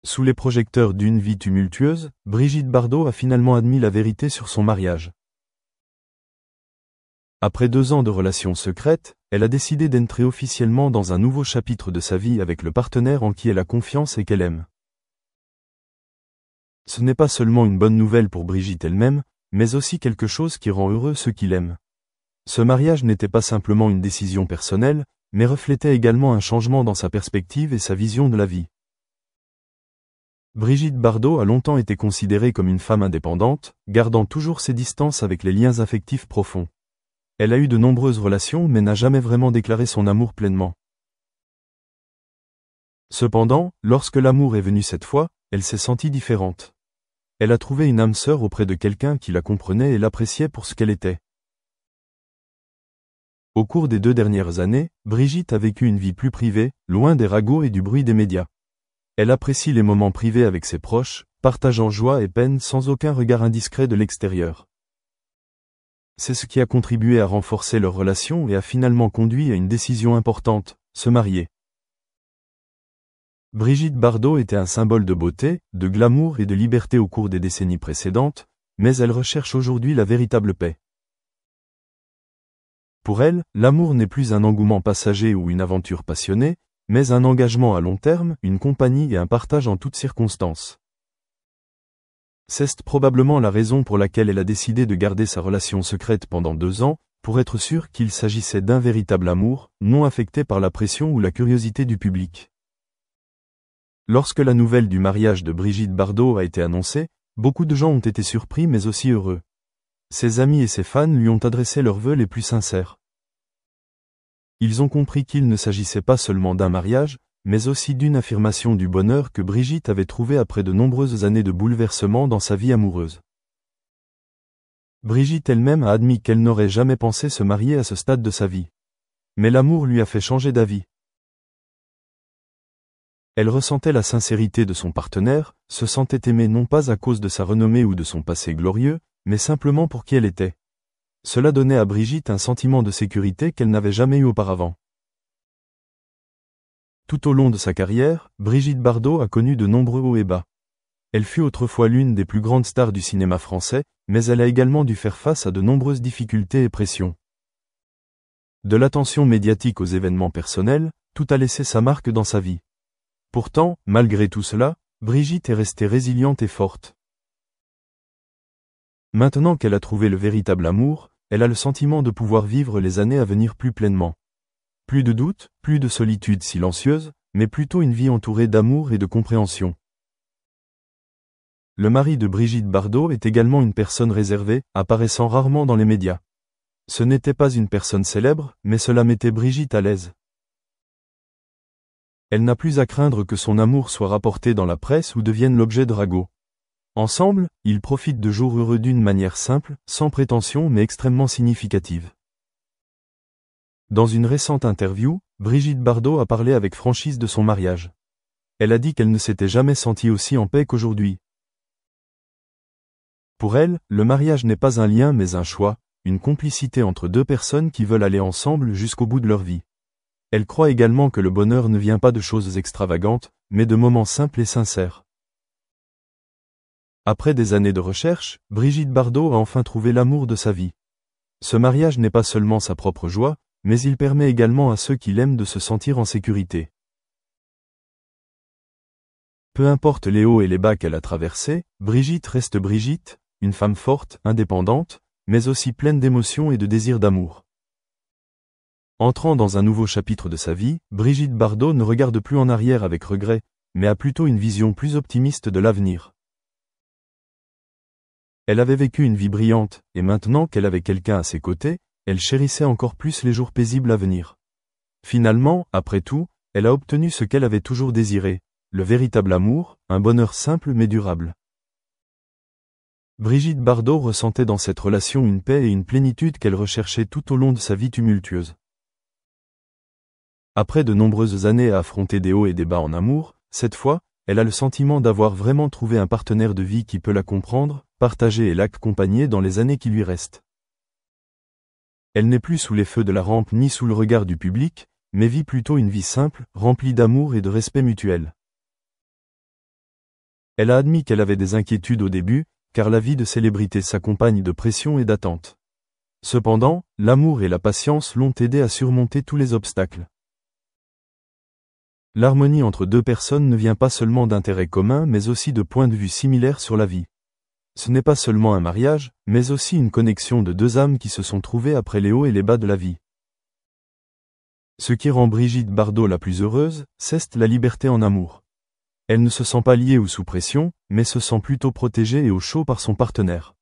Sous les projecteurs d'une vie tumultueuse, Brigitte Bardot a finalement admis la vérité sur son mariage. Après 2 ans de relations secrètes, elle a décidé d'entrer officiellement dans un nouveau chapitre de sa vie avec le partenaire en qui elle a confiance et qu'elle aime. Ce n'est pas seulement une bonne nouvelle pour Brigitte elle-même, mais aussi quelque chose qui rend heureux ceux qui l'aiment. Ce mariage n'était pas simplement une décision personnelle, mais reflétait également un changement dans sa perspective et sa vision de la vie. Brigitte Bardot a longtemps été considérée comme une femme indépendante, gardant toujours ses distances avec les liens affectifs profonds. Elle a eu de nombreuses relations mais n'a jamais vraiment déclaré son amour pleinement. Cependant, lorsque l'amour est venu cette fois, elle s'est sentie différente. Elle a trouvé une âme sœur auprès de quelqu'un qui la comprenait et l'appréciait pour ce qu'elle était. Au cours des 2 dernières années, Brigitte a vécu une vie plus privée, loin des ragots et du bruit des médias. Elle apprécie les moments privés avec ses proches, partageant joie et peine sans aucun regard indiscret de l'extérieur. C'est ce qui a contribué à renforcer leur relation et a finalement conduit à une décision importante, se marier. Brigitte Bardot était un symbole de beauté, de glamour et de liberté au cours des décennies précédentes, mais elle recherche aujourd'hui la véritable paix. Pour elle, l'amour n'est plus un engouement passager ou une aventure passionnée, mais un engagement à long terme, une compagnie et un partage en toutes circonstances. C'est probablement la raison pour laquelle elle a décidé de garder sa relation secrète pendant 2 ans, pour être sûre qu'il s'agissait d'un véritable amour, non affecté par la pression ou la curiosité du public. Lorsque la nouvelle du mariage de Brigitte Bardot a été annoncée, beaucoup de gens ont été surpris mais aussi heureux. Ses amis et ses fans lui ont adressé leurs vœux les plus sincères. Ils ont compris qu'il ne s'agissait pas seulement d'un mariage, mais aussi d'une affirmation du bonheur que Brigitte avait trouvé après de nombreuses années de bouleversements dans sa vie amoureuse. Brigitte elle-même a admis qu'elle n'aurait jamais pensé se marier à ce stade de sa vie. Mais l'amour lui a fait changer d'avis. Elle ressentait la sincérité de son partenaire, se sentait aimée non pas à cause de sa renommée ou de son passé glorieux, mais simplement pour qui elle était. Cela donnait à Brigitte un sentiment de sécurité qu'elle n'avait jamais eu auparavant. Tout au long de sa carrière, Brigitte Bardot a connu de nombreux hauts et bas. Elle fut autrefois l'une des plus grandes stars du cinéma français, mais elle a également dû faire face à de nombreuses difficultés et pressions. De l'attention médiatique aux événements personnels, tout a laissé sa marque dans sa vie. Pourtant, malgré tout cela, Brigitte est restée résiliente et forte. Maintenant qu'elle a trouvé le véritable amour, elle a le sentiment de pouvoir vivre les années à venir plus pleinement. Plus de doute, plus de solitude silencieuse, mais plutôt une vie entourée d'amour et de compréhension. Le mari de Brigitte Bardot est également une personne réservée, apparaissant rarement dans les médias. Ce n'était pas une personne célèbre, mais cela mettait Brigitte à l'aise. Elle n'a plus à craindre que son amour soit rapporté dans la presse ou devienne l'objet de ragots. Ensemble, ils profitent de jours heureux d'une manière simple, sans prétention mais extrêmement significative. Dans une récente interview, Brigitte Bardot a parlé avec franchise de son mariage. Elle a dit qu'elle ne s'était jamais sentie aussi en paix qu'aujourd'hui. Pour elle, le mariage n'est pas un lien mais un choix, une complicité entre 2 personnes qui veulent aller ensemble jusqu'au bout de leur vie. Elle croit également que le bonheur ne vient pas de choses extravagantes, mais de moments simples et sincères. Après des années de recherche, Brigitte Bardot a enfin trouvé l'amour de sa vie. Ce mariage n'est pas seulement sa propre joie, mais il permet également à ceux qui l'aiment de se sentir en sécurité. Peu importe les hauts et les bas qu'elle a traversés, Brigitte reste Brigitte, une femme forte, indépendante, mais aussi pleine d'émotions et de désir d'amour. Entrant dans un nouveau chapitre de sa vie, Brigitte Bardot ne regarde plus en arrière avec regret, mais a plutôt une vision plus optimiste de l'avenir. Elle avait vécu une vie brillante, et maintenant qu'elle avait quelqu'un à ses côtés, elle chérissait encore plus les jours paisibles à venir. Finalement, après tout, elle a obtenu ce qu'elle avait toujours désiré, le véritable amour, un bonheur simple mais durable. Brigitte Bardot ressentait dans cette relation une paix et une plénitude qu'elle recherchait tout au long de sa vie tumultueuse. Après de nombreuses années à affronter des hauts et des bas en amour, cette fois, elle a le sentiment d'avoir vraiment trouvé un partenaire de vie qui peut la comprendre, partager et l'accompagner dans les années qui lui restent. Elle n'est plus sous les feux de la rampe ni sous le regard du public, mais vit plutôt une vie simple, remplie d'amour et de respect mutuel. Elle a admis qu'elle avait des inquiétudes au début, car la vie de célébrité s'accompagne de pression et d'attentes. Cependant, l'amour et la patience l'ont aidée à surmonter tous les obstacles. L'harmonie entre deux personnes ne vient pas seulement d'intérêts communs mais aussi de points de vue similaires sur la vie. Ce n'est pas seulement un mariage, mais aussi une connexion de deux âmes qui se sont trouvées après les hauts et les bas de la vie. Ce qui rend Brigitte Bardot la plus heureuse, c'est la liberté en amour. Elle ne se sent pas liée ou sous pression, mais se sent plutôt protégée et au chaud par son partenaire.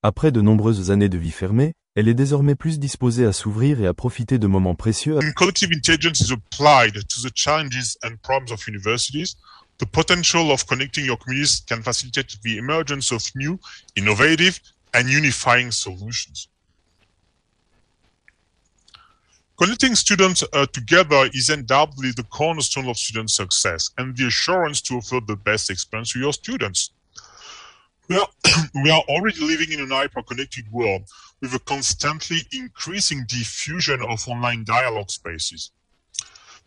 Après de nombreuses années de vie fermée, elle est désormais plus disposée à s'ouvrir et à profiter de moments précieux. When collective intelligence is applied to the challenges and problems of universities, the potential of connecting your communities can facilitate the emergence of new, innovative, and unifying solutions. Connecting students together is undoubtedly the cornerstone of student success and the assurance to offer the best experience to your students. We are already living in an hyper-connected world with a constantly increasing diffusion of online dialogue spaces.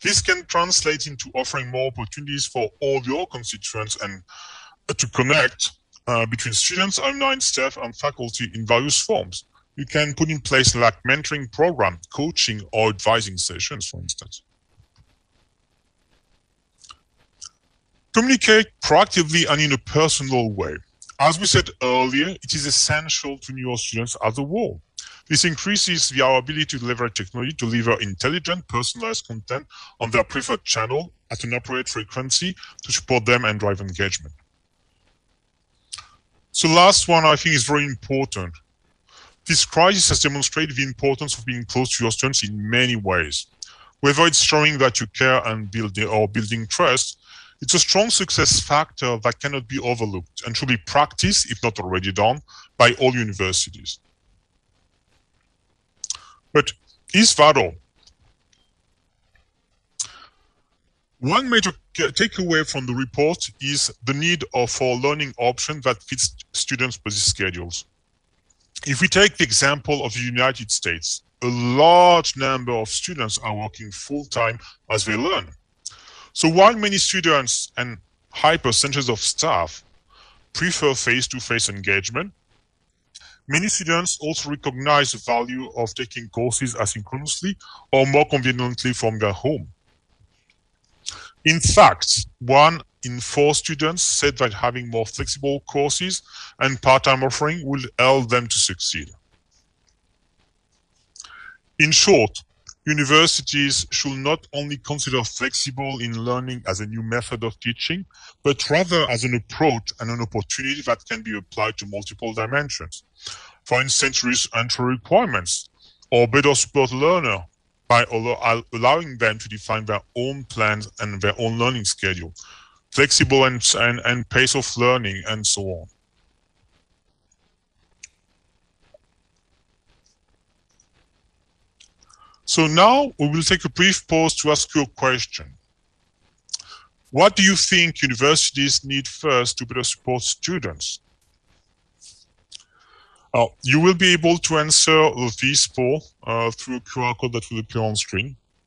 This can translate into offering more opportunities for all your constituents and to connect between students, online staff, and faculty in various forms. You can put in place like mentoring program, coaching, or advising sessions, for instance. Communicate proactively and in a personal way. As we said earlier, it is essential to know your students as a whole. This increases our ability to leverage technology to deliver intelligent, personalized content on their preferred channel at an appropriate frequency to support them and drive engagement. So last one I think is very important. This crisis has demonstrated the importance of being close to your students in many ways. Whether it's showing that you care and building trust, it's a strong success factor that cannot be overlooked and should be practiced, if not already done, by all universities. But is that all? One major takeaway from the report is the need for a learning option that fits students' busy schedules. If we take the example of the United States, a large number of students are working full-time as they learn. So while many students and high percentages of staff prefer face-to-face engagement, many students also recognize the value of taking courses asynchronously or more conveniently from their home. In fact, 1 in 4 students said that having more flexible courses and part-time offering will help them to succeed. In short, universities should not only consider flexible in learning as a new method of teaching, but rather as an approach and an opportunity that can be applied to multiple dimensions. For instance, reduce entry requirements or better support learner by allowing them to define their own plans and their own learning schedule, flexible and pace of learning, and so on. So now we will take a brief pause to ask you a question. What do you think universities need first to better support students? You will be able to answer this poll through a QR code that will appear on screen.